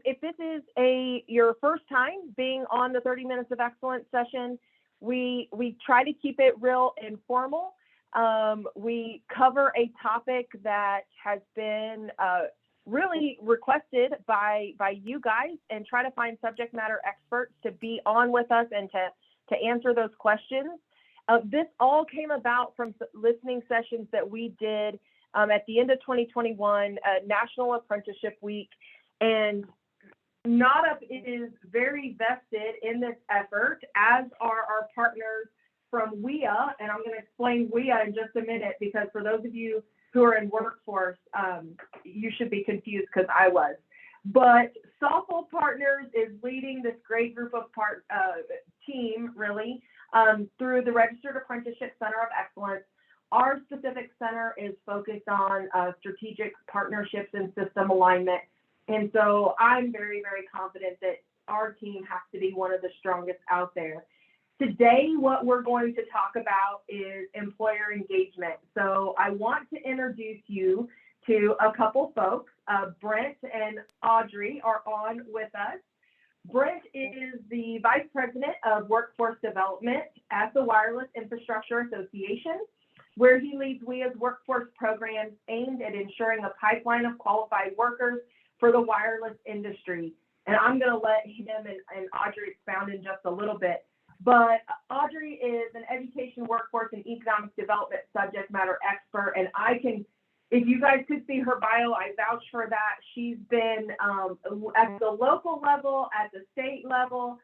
if this is your first time being on the 30 Minutes of Excellence session, we try to keep it real informal. We cover a topic that has been really requested by you guys, and try to find subject matter experts to be on with us and to answer those questions. This all came about from listening sessions that we did at the end of 2021, National Apprenticeship Week. And NAWDP is very vested in this effort, as are our partners from WIA. And I'm going to explain WIA in just a minute, because for those of you who are in workforce, you should be confused, because I was. But Safal Partners is leading this great group of team, really, through the Registered Apprenticeship Center of Excellence. Our specific center is focused on strategic partnerships and system alignment. And so I'm very, very confident that our team has to be one of the strongest out there. Today, what we're going to talk about is employer engagement. So I want to introduce you to a couple folks. Brent and Audrey are on with us. Brent is the Vice President of Workforce Development at the Wireless Infrastructure Association, where he leads WIA's workforce programs aimed at ensuring a pipeline of qualified workers for the wireless industry. And I'm going to let him and Audrey expound in just a little bit. But Audrey is an education, workforce, and economic development subject matter expert. And if you guys could see her bio, I vouch for that. She's been at the local level, at the state level,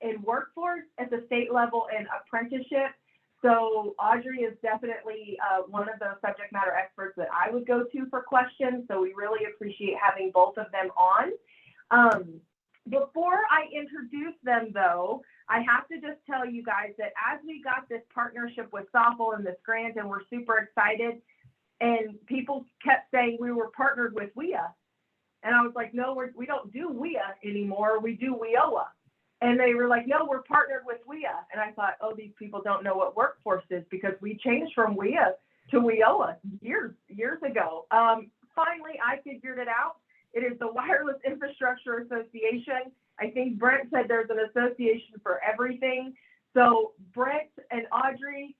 in workforce, at the state level, in apprenticeship. So Audrey is definitely one of those subject matter experts that I would go to for questions. So we really appreciate having both of them on. Before I introduce them, though, I have to just tell you guys that as we got this partnership with Safal and this grant, and we're super excited, and people kept saying we were partnered with WIA. And I was like, no, we don't do WIA anymore. We do WIOA. And they were like, no, we're partnered with WIA. And I thought, oh, these people don't know what workforce is, because we changed from WIA to WIOA years ago. Finally, I figured it out. It is the Wireless Infrastructure Association. I think Brent said there's an association for everything. So Brent and Audrey,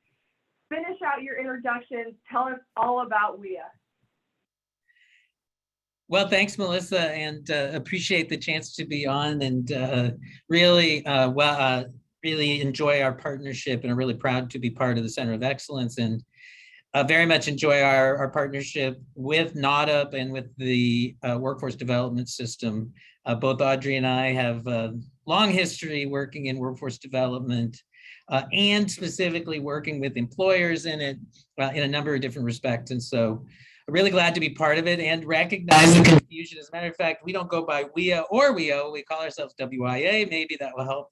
finish out your introductions. Tell us all about WIA. Well, thanks, Melissa, and appreciate the chance to be on, and really enjoy our partnership, and are really proud to be part of the Center of Excellence, and very much enjoy our partnership with NAWDP and with the workforce development system. Both Audrey and I have a long history working in workforce development, and specifically working with employers in it in a number of different respects. And so I'm really glad to be part of it and recognize the confusion. As a matter of fact, we don't go by WIA or WIO. We call ourselves WIA. Maybe that will help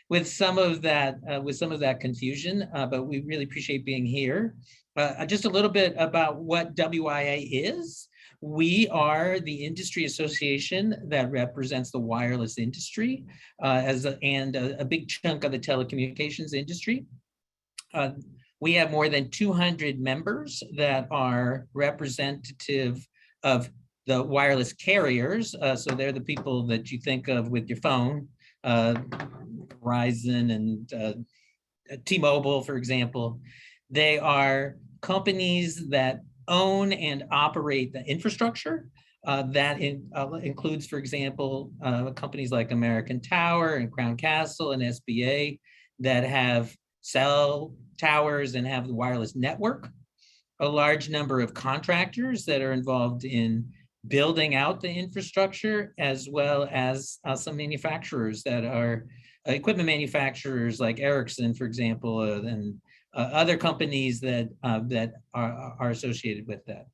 with some of that confusion, but we really appreciate being here. Just a little bit about what WIA is. We are the industry association that represents the wireless industry and a big chunk of the telecommunications industry. We have more than 200 members that are representative of the wireless carriers. So they're the people that you think of with your phone, Verizon and T-Mobile, for example. They are companies that own and operate the infrastructure. That includes, for example, companies like American Tower and Crown Castle and SBA that have cell towers and have the wireless network. A large number of contractors that are involved in building out the infrastructure, as well as some manufacturers that are equipment manufacturers like Ericsson, for example, and other companies that are associated with that.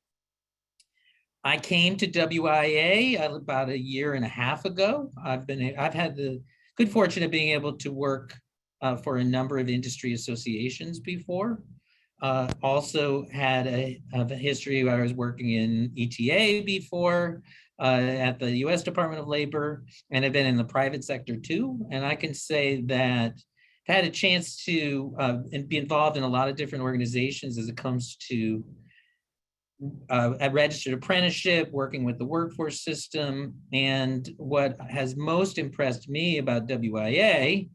I came to WIA about 1.5 years ago. I've had the good fortune of being able to work for a number of industry associations before. Also had a history where I was working in ETA before, at the US Department of Labor, and have been in the private sector too. And I can say that I've had a chance to be involved in a lot of different organizations as it comes to a registered apprenticeship, working with the workforce system. And what has most impressed me about WIA,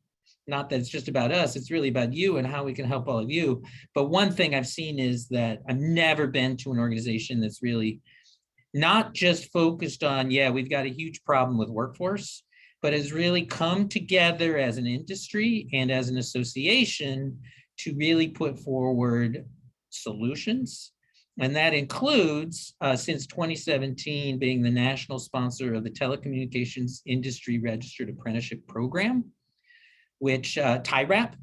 not that it's just about us, it's really about you and how we can help all of you. But one thing I've seen is that I've never been to an organization that's really not just focused on, yeah, we've got a huge problem with workforce, but has really come together as an industry and as an association to really put forward solutions. And that includes, since 2017, being the national sponsor of the Telecommunications Industry Registered Apprenticeship Program, which TIRAP,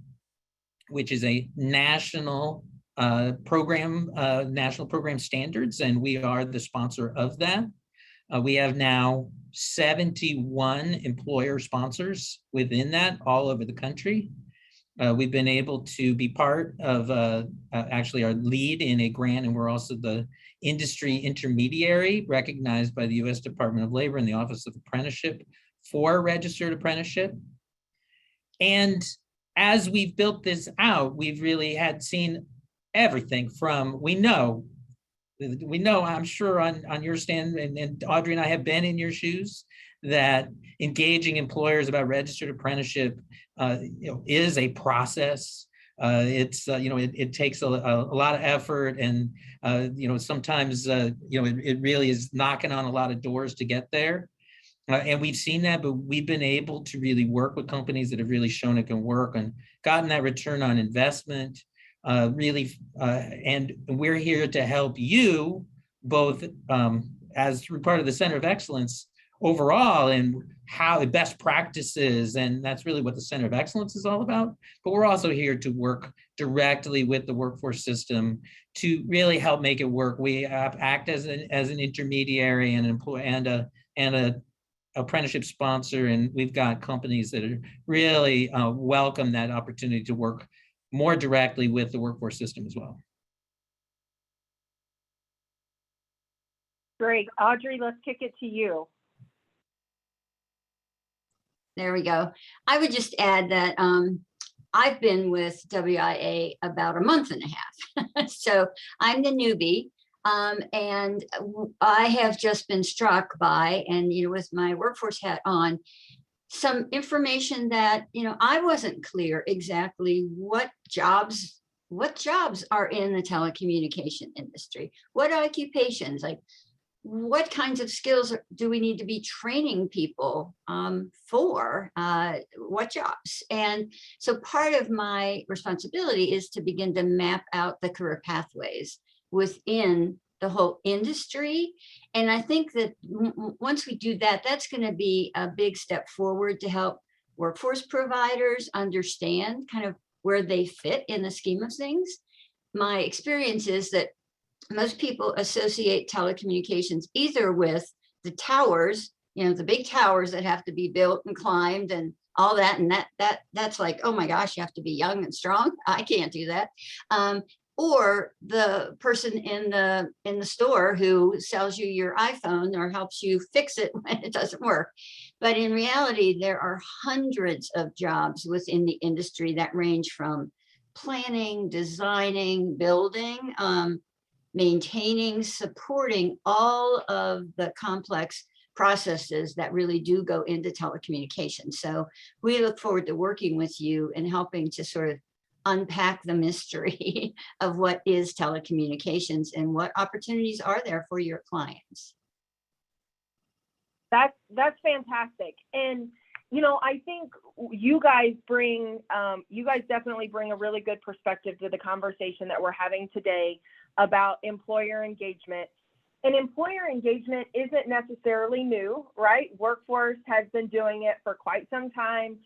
which is a national program, national program standards, and we are the sponsor of that. We have now 71 employer sponsors within that all over the country. We've been able to be part of actually our lead in a grant, and we're also the industry intermediary recognized by the U.S. Department of Labor and the Office of Apprenticeship for registered apprenticeship. And as we've built this out, we've really had seen everything from, we know, I'm sure on your stand, and Audrey and I have been in your shoes, that engaging employers about registered apprenticeship is a process. It takes a lot of effort, and sometimes it really is knocking on a lot of doors to get there. And we've seen that, but we've been able to really work with companies that have really shown it can work and gotten that return on investment. And we're here to help you both as part of the Center of Excellence overall, and how the best practices, and that's really what the Center of Excellence is all about. But we're also here to work directly with the workforce system to really help make it work. We act as an intermediary and a apprenticeship sponsor, and we've got companies that are really welcome that opportunity to work more directly with the workforce system as well. Great. Audrey, let's kick it to you. There we go. I would just add that I've been with WIA about a month and a half. So I'm the newbie. And I have just been struck by, and with my workforce hat on, some information that I wasn't clear exactly what jobs are in the telecommunication industry, what occupations, like what kinds of skills do we need to be training people for, what jobs. And so part of my responsibility is to begin to map out the career pathways within the whole industry. And I think that once we do that, that's going to be a big step forward to help workforce providers understand kind of where they fit in the scheme of things. My experience is that most people associate telecommunications either with the towers, the big towers that have to be built and climbed and all that. And that's like, oh my gosh, you have to be young and strong. I can't do that. Or the person in the store who sells you your iPhone or helps you fix it when it doesn't work. But in reality, there are hundreds of jobs within the industry that range from planning, designing, building, maintaining, supporting all of the complex processes that really do go into telecommunications. So we look forward to working with you and helping to sort of unpack the mystery of what is telecommunications and what opportunities are there for your clients. That's fantastic. And I think you guys definitely bring a really good perspective to the conversation that we're having today about employer engagement. And employer engagement isn't necessarily new, right? Workforce has been doing it for quite some time.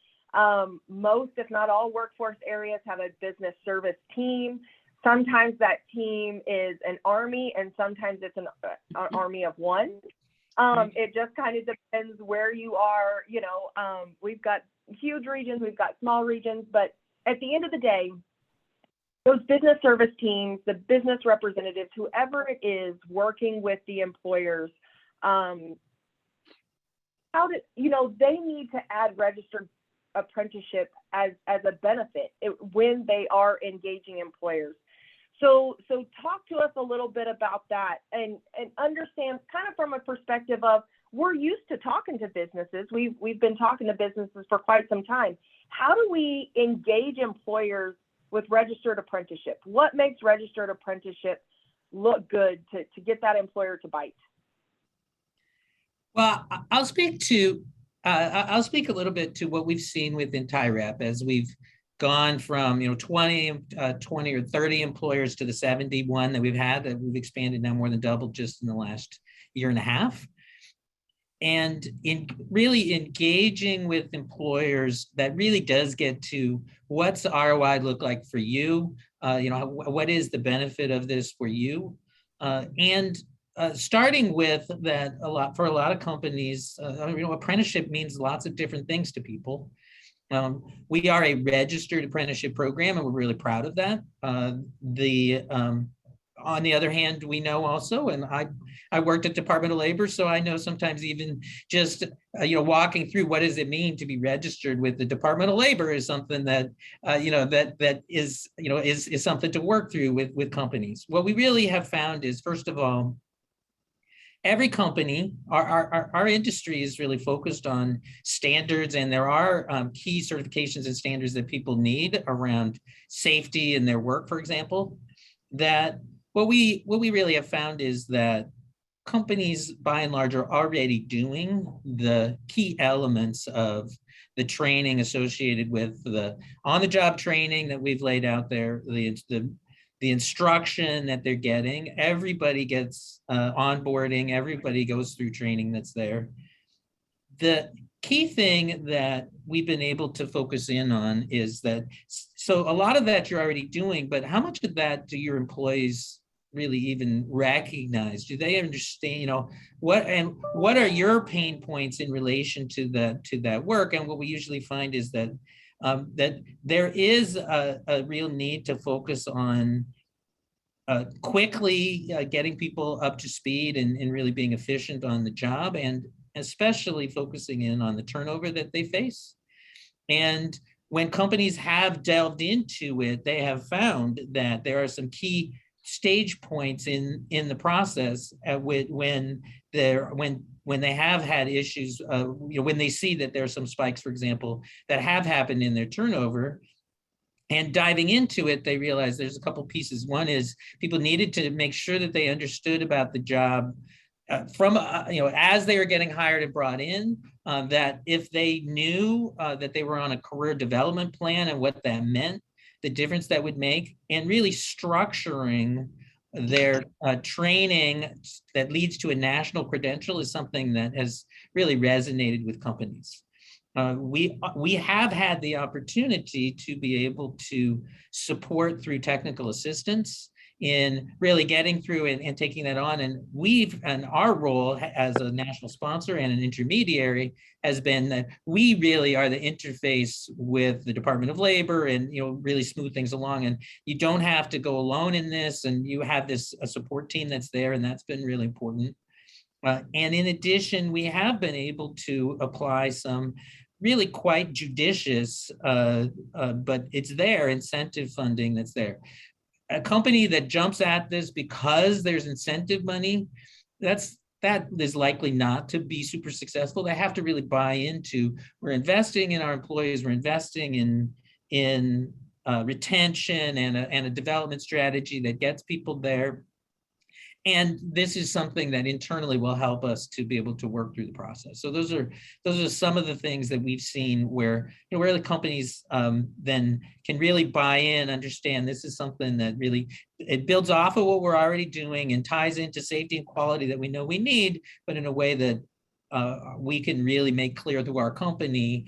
Most, if not all, workforce areas have a business service team. Sometimes that team is an army, and sometimes it's an army of one. It just kind of depends where you are. We've got huge regions, we've got small regions, but at the end of the day, those business service teams, the business representatives, whoever it is working with the employers, they need to add registered apprenticeship as a benefit when they are engaging employers. So talk to us a little bit about that and understand kind of from a perspective of, we're used to talking to businesses. We've been talking to businesses for quite some time. How do we engage employers with registered apprenticeship? What makes registered apprenticeship look good to get that employer to bite? Well, I'll speak a little bit to what we've seen with NAWDP as we've gone from 20 or 30 employers to the 71 that we've had, that we've expanded now more than double just in the last year and a half. And in really engaging with employers, that really does get to what's the ROI look like for you? What is the benefit of this for you? And starting with that, for a lot of companies, apprenticeship means lots of different things to people. We are a registered apprenticeship program, and we're really proud of that. On the other hand, we know also, and I worked at Department of Labor, so I know sometimes even just walking through what does it mean to be registered with the Department of Labor is something that that is something to work through with companies. What we really have found is, first of all, every company, our industry is really focused on standards, and there are key certifications and standards that people need around safety in their work, for example. That what we really have found is that companies, by and large, are already doing the key elements of the training associated with the on-the-job training that we've laid out there, the instruction that they're getting. Everybody gets onboarding, everybody goes through training that's there. The key thing that we've been able to focus in on is that, so a lot of that you're already doing, but how much of that do your employees really even recognize? Do they understand, what are your pain points in relation to that work? And what we usually find is that that there is a real need to focus on quickly getting people up to speed and really being efficient on the job, and especially focusing in on the turnover that they face. And when companies have delved into it, they have found that there are some key stage points in the process when they have had issues, when they see that there are some spikes, for example, that have happened in their turnover. And diving into it, they realized there's a couple pieces. One is people needed to make sure that they understood about the job from as they were getting hired and brought in, that if they knew that they were on a career development plan and what that meant, the difference that would make, and really structuring their training that leads to a national credential is something that has really resonated with companies. We have had the opportunity to be able to support through technical assistance in really getting through and taking that on. And our role as a national sponsor and an intermediary has been that we really are the interface with the Department of Labor and really smooth things along. And you don't have to go alone in this, and you have a support team that's there, and that's been really important. And in addition, we have been able to apply some really quite judicious, but it's there, incentive funding that's there. A company that jumps at this because there's incentive money, that is likely not to be super successful. They have to really buy into, we're investing in our employees, we're investing in retention and a development strategy that gets people there. And this is something that internally will help us to be able to work through the process. So those are some of the things that we've seen where where the companies then can really buy in, understand this is something that really, it builds off of what we're already doing and ties into safety and quality that we know we need, but in a way that we can really make clear to our company,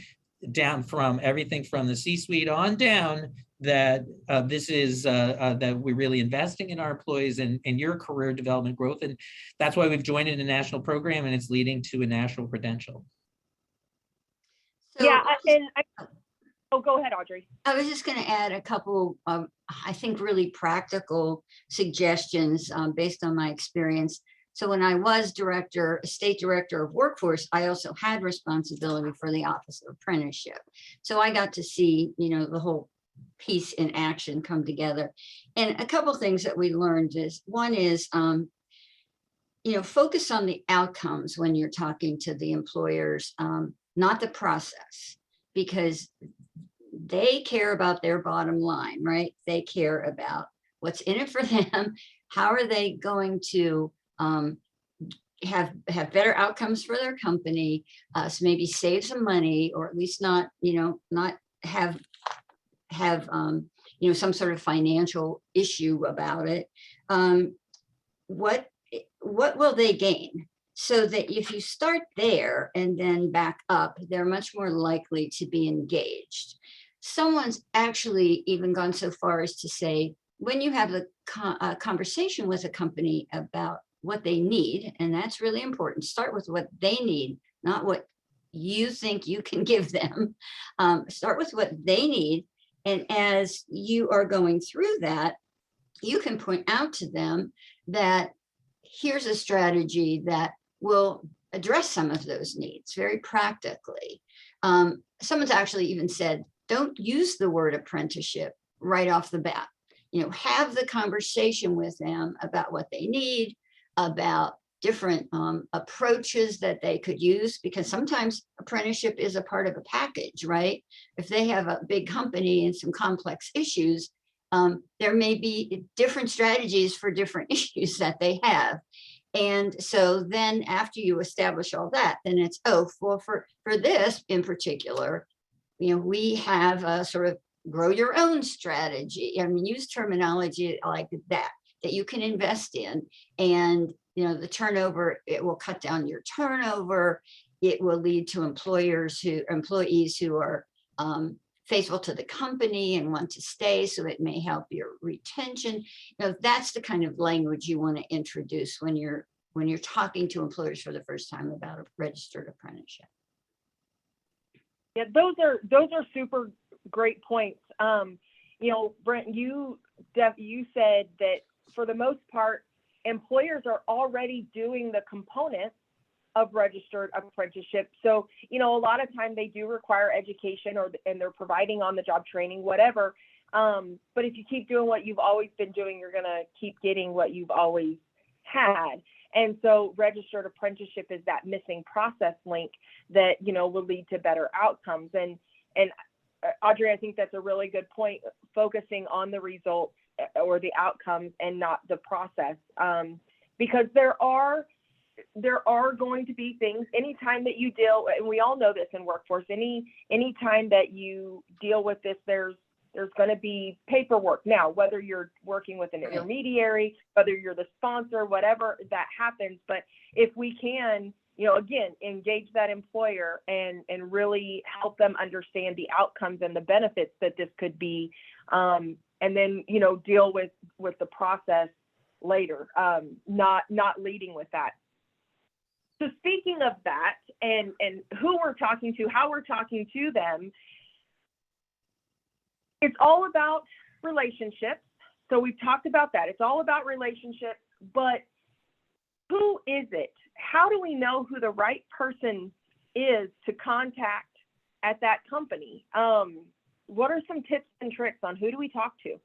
down from everything from the C-suite on down, that this is that we're really investing in our employees and your career development growth. And that's why we've joined in a national program, and it's leading to a national credential. So, yeah, go ahead, Audrey. I was just going to add a couple of, I think, really practical suggestions based on my experience. So when I was state director of workforce, I also had responsibility for the Office of Apprenticeship. So I got to see, the whole piece in action come together. And a couple things that we learned is, one is, focus on the outcomes when you're talking to the employers, not the process, because they care about their bottom line, right? They care about what's in it for them. How are they going to have better outcomes for their company? So maybe save some money, or at least not have some sort of financial issue about it. What will they gain? So that if you start there and then back up, they're much more likely to be engaged. Someone's actually even gone so far as to say, when you have a conversation with a company about what they need, and that's really important, start with what they need, not what you think you can give them. Start with what they need. And as you are going through that, you can point out to them that here's a strategy that will address some of those needs very practically. Someone's actually even said, don't use the word apprenticeship right off the bat. Have the conversation with them about what they need, about different approaches that they could use, because sometimes apprenticeship is a part of a package, right? If they have a big company and some complex issues, there may be different strategies for different issues that they have. And so then after you establish all that, then it's, for this in particular, we have a sort of grow your own strategy. Use terminology like that you can invest in. And, the turnover, it will cut down your turnover. It will lead to employees who are faithful to the company and want to stay. So it may help your retention. That's the kind of language you want to introduce when you're talking to employers for the first time about a registered apprenticeship. Yeah, those are super great points. Brent, you said that for the most part, employers are already doing the components of registered apprenticeship. So, a lot of time they do require education, and they're providing on-the-job training, whatever. But if you keep doing what you've always been doing, you're going to keep getting what you've always had. And so registered apprenticeship is that missing process link that, will lead to better outcomes. And Audrey, I think that's a really good point, focusing on the results or the outcomes and not the process, because there are going to be things anytime that you deal, and we all know this in workforce, anytime that you deal with this, there's going to be paperwork. Now, whether you're working with an intermediary, whether you're the sponsor, whatever that happens, but if we can, again, engage that employer and really help them understand the outcomes and the benefits that this could be, and then, deal with the process later, not leading with that. So speaking of that, and who we're talking to, how we're talking to them, it's all about relationships. So we've talked about that. It's all about relationships, but who is it? How do we know who the right person is to contact at that company? What are some tips and tricks on who do we talk to?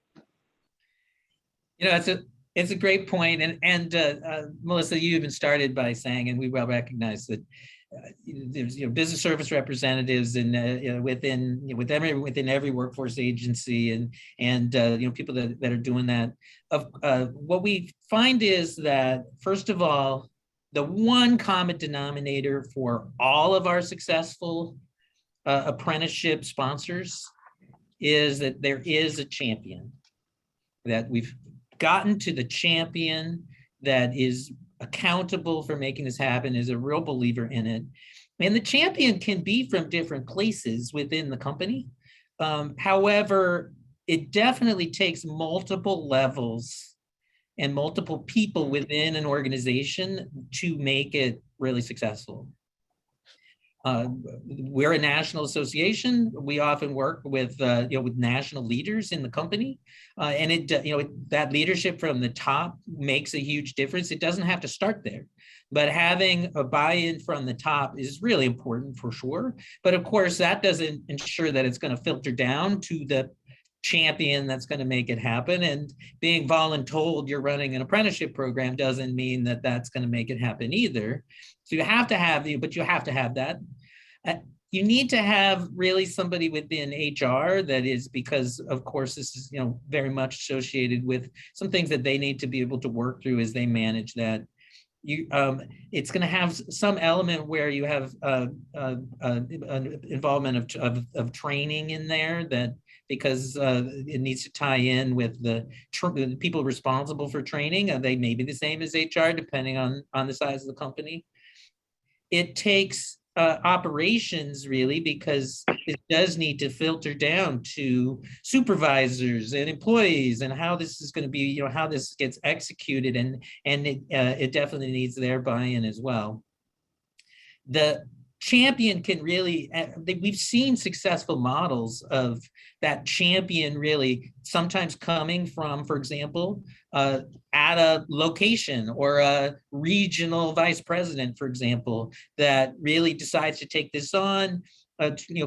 It's a great point. And Melissa, you even started by saying, and we well recognize that there's business service representatives within every workforce agency and people that are doing that. What we find is that, first of all, the one common denominator for all of our successful apprenticeship sponsors is that there is a champion, that we've gotten to the champion that is accountable for making this happen, is a real believer in it. And the champion can be from different places within the company. However, it definitely takes multiple levels and multiple people within an organization to make it really successful. We're a national association. We often work with with national leaders in the company, and that leadership from the top makes a huge difference. It doesn't have to start there, but having a buy-in from the top is really important for sure. But of course, that doesn't ensure that it's going to filter down to champion that's going to make it happen. And being voluntold you're running an apprenticeship program doesn't mean that that's going to make it happen either. So you have to have, but you have to have that. You need to have really somebody within HR that is, because of course this is, very much associated with some things that they need to be able to work through as they manage that. It's going to have some element where you have involvement of training in there, that because it needs to tie in with the people responsible for training. They may be the same as HR depending on the size of the company. It takes operations really, because it does need to filter down to supervisors and employees, and how this is going to be, how this gets executed, and it definitely needs their buy-in as well. The champion can really, we've seen successful models of that champion really sometimes coming from, for example, at a location or a regional vice president, for example, that really decides to take this on,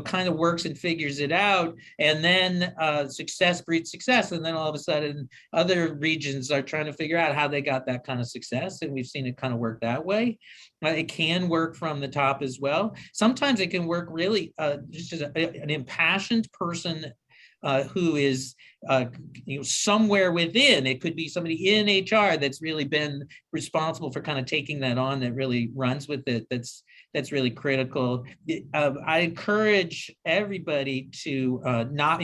kind of works and figures it out, and then success breeds success, and then all of a sudden other regions are trying to figure out how they got that kind of success, and we've seen it kind of work that way. It can work from the top as well. Sometimes it can work really just as an impassioned person who is somewhere within. It could be somebody in HR that's really been responsible for kind of taking that on, that really runs with it. That's really critical. I encourage everybody to not,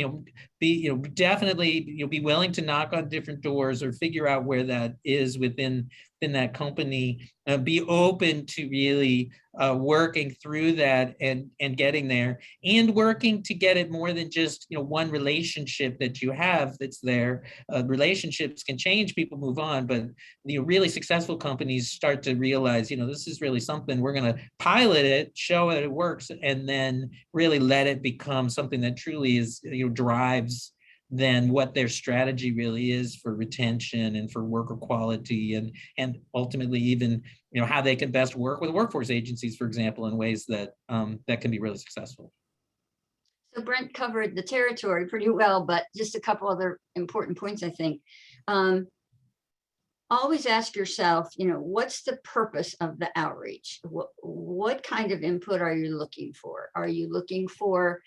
be, definitely, be willing to knock on different doors or figure out where that is within that company. Be open to really working through that and getting there, and working to get it more than just one relationship that you have that's there. Relationships can change, people move on, but really successful companies start to realize this is really something, we're going to pilot it, show it works, and then really let it become something that truly is drives than what their strategy really is for retention and for worker quality, and ultimately even how they can best work with workforce agencies, for example, in ways that that can be really successful. So Brent covered the territory pretty well, but just a couple other important points, I think. Always ask yourself, what's the purpose of the outreach? What kind of input are you looking for? Are you looking for,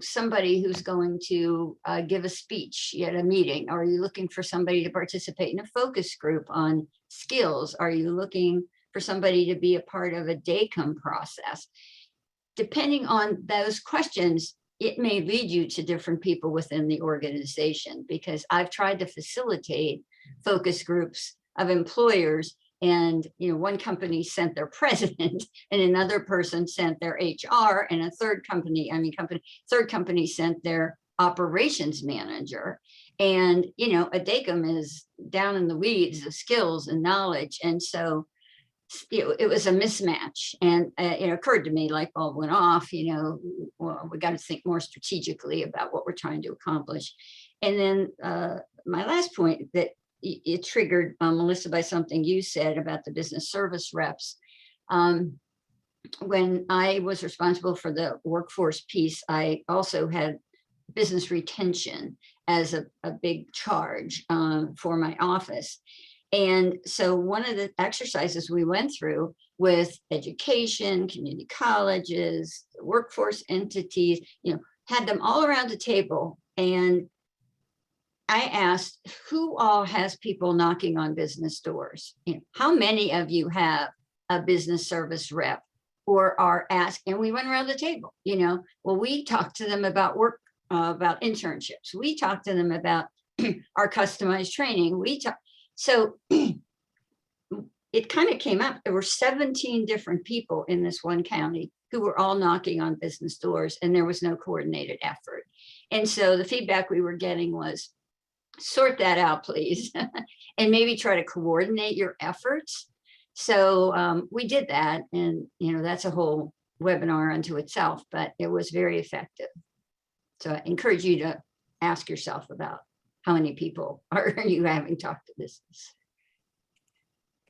somebody who's going to give a speech at a meeting? Are you looking for somebody to participate in a focus group on skills? Are you looking for somebody to be a part of a DACOM process? Depending on those questions, it may lead you to different people within the organization, because I've tried to facilitate focus groups of employers, and one company sent their president, and another person sent their HR, and a third company sent their operations manager. And a DACOM is down in the weeds of skills and knowledge, and so it was a mismatch. And it occurred to me, light bulb went off. Well, we got to think more strategically about what we're trying to accomplish. And then my last point, that it triggered, Melissa, by something you said about the business service reps. When I was responsible for the workforce piece, I also had business retention as a big charge for my office. And so one of the exercises we went through with education, community colleges, workforce entities, had them all around the table, and I asked, who all has people knocking on business doors? How many of you have a business service rep or are asked? And we went around the table, well, we talked to them about work, about internships. We talked to them about our customized training. So it kind of came up. There were 17 different people in this one county who were all knocking on business doors, and there was no coordinated effort. And so the feedback we were getting was, sort that out, please, and maybe try to coordinate your efforts. So we did that, and that's a whole webinar unto itself, but it was very effective. So I encourage you to ask yourself about how many people are you having talked to business.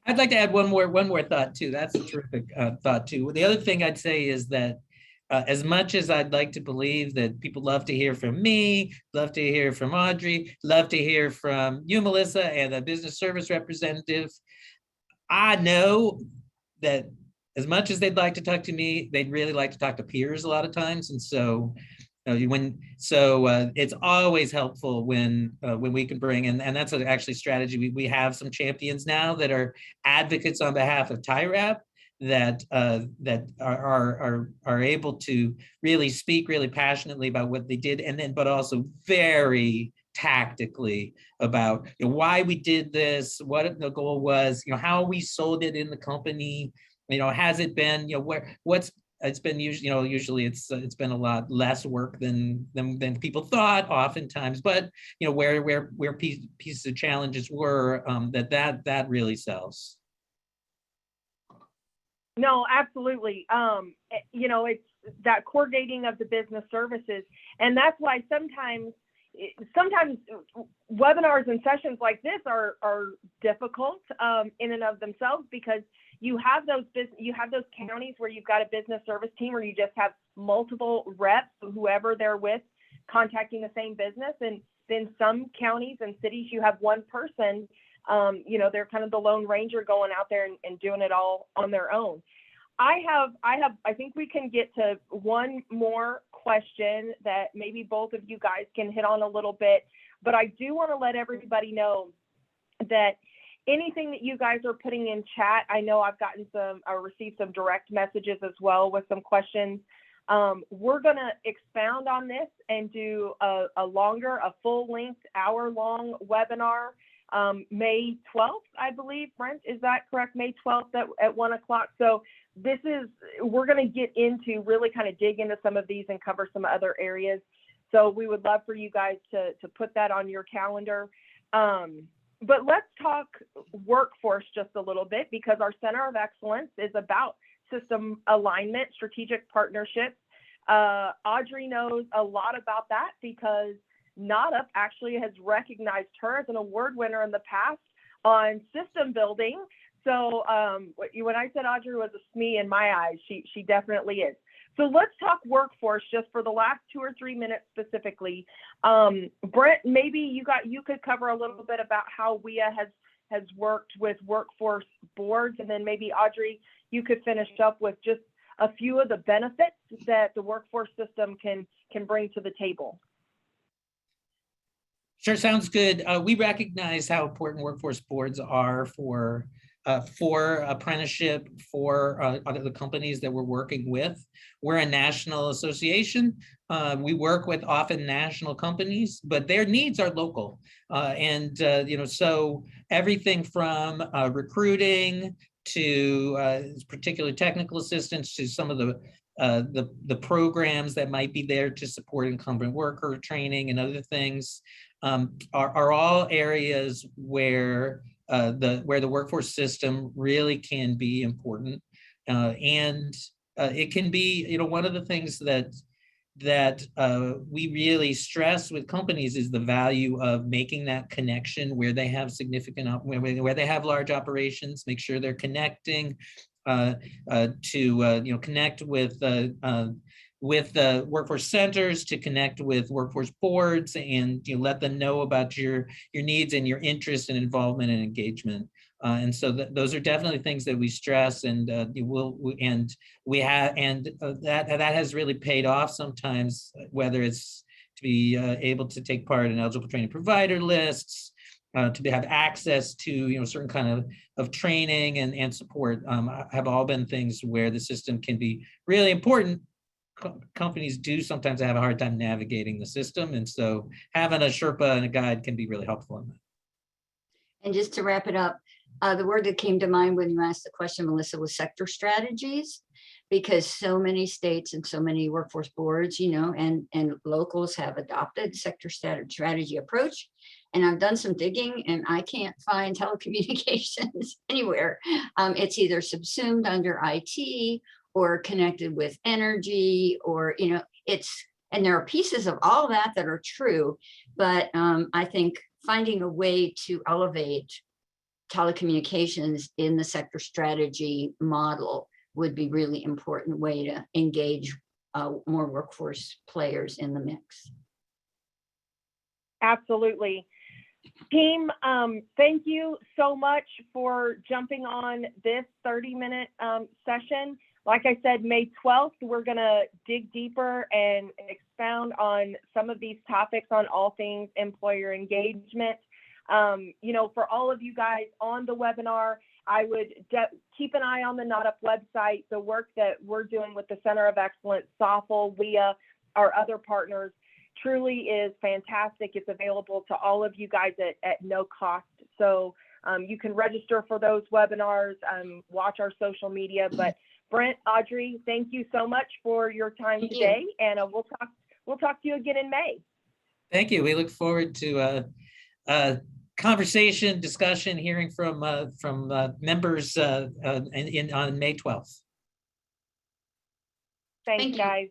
I'd like to add one more thought too. That's a terrific thought too. The other thing I'd say is that as much as I'd like to believe that people love to hear from me, love to hear from Audrey, love to hear from you, Melissa, and the business service representative, I know that as much as they'd like to talk to me, they'd really like to talk to peers a lot of times. And so it's always helpful when we can bring in, and that's actually strategy. We have some champions now that are advocates on behalf of TIRAP that are able to really speak really passionately about what they did, and then but also very tactically about why we did this, what the goal was, how we sold it in the company, has it been, what's it's been usually it's been a lot less work than people thought oftentimes, but where pieces of challenges were, that really sells. No, absolutely. It's that coordinating of the business services, and that's why sometimes webinars and sessions like this are difficult in and of themselves, because you have those counties where you've got a business service team, or you just have multiple reps, whoever they're with, contacting the same business. And then some counties and cities, you have one person, they're kind of the Lone Ranger going out there and doing it all on their own. I think we can get to one more question that maybe both of you guys can hit on a little bit, but I do want to let everybody know that anything that you guys are putting in chat, I know I've received some direct messages as well with some questions. We're going to expound on this and do a full-length, hour-long webinar May 12th, I believe. Brent, is that correct? May 12th at 1 o'clock. So we're going to get into really kind of dig into some of these and cover some other areas. So we would love for you guys to put that on your calendar. But let's talk workforce just a little bit, because our Center of Excellence is about system alignment, strategic partnerships. Audrey knows a lot about that because NAWDP actually has recognized her as an award winner in the past on system building. So when I said Audrey was a SME in my eyes, she definitely is. So let's talk workforce just for the last 2 or 3 minutes specifically. Brent, maybe you could cover a little bit about how WIA has worked with workforce boards, and then maybe Audrey, you could finish up with just a few of the benefits that the workforce system can bring to the table. Sure, sounds good. We recognize how important workforce boards are for apprenticeship, for the companies that we're working with. We're a national association. We work with often national companies, but their needs are local. So everything from recruiting to particular technical assistance to some of the programs that might be there to support incumbent worker training and other things are all areas where the workforce system really can be important, and it can be, one of the things that we really stress with companies is the value of making that connection where they have where they have large operations. Make sure they're connecting to connect with the workforce centers, to connect with workforce boards, and let them know about your needs and your interest and involvement and engagement. And so those are definitely things that we stress, and that has really paid off sometimes, whether it's to be able to take part in eligible training provider lists, to have access to certain kind of training and support, have all been things where the system can be really important. Companies do sometimes have a hard time navigating the system, and so having a Sherpa and a guide can be really helpful in that. And just to wrap it up, the word that came to mind when you asked the question, Melissa, was sector strategies, because so many states and so many workforce boards, and locals have adopted sector strategy approach. And I've done some digging, and I can't find telecommunications anywhere. It's either subsumed under IT or connected with energy, or, and there are pieces of all that are true, but I think finding a way to elevate telecommunications in the sector strategy model would be really important way to engage more workforce players in the mix. Absolutely. Team, thank you so much for jumping on this 30-minute session. Like I said, May 12th, we're going to dig deeper and expound on some of these topics on all things employer engagement. You know, for all of you guys on the webinar, I would keep an eye on the NAWDP website. The work that we're doing with the Center of Excellence, Safal, WIA, our other partners, truly is fantastic. It's available to all of you guys at no cost. So you can register for those webinars, watch our social media. But Brent, Audrey, thank you so much for your time today, and we'll talk to you again in May. Thank you. We look forward to conversation, discussion, hearing from members on May 12th. Thanks, guys.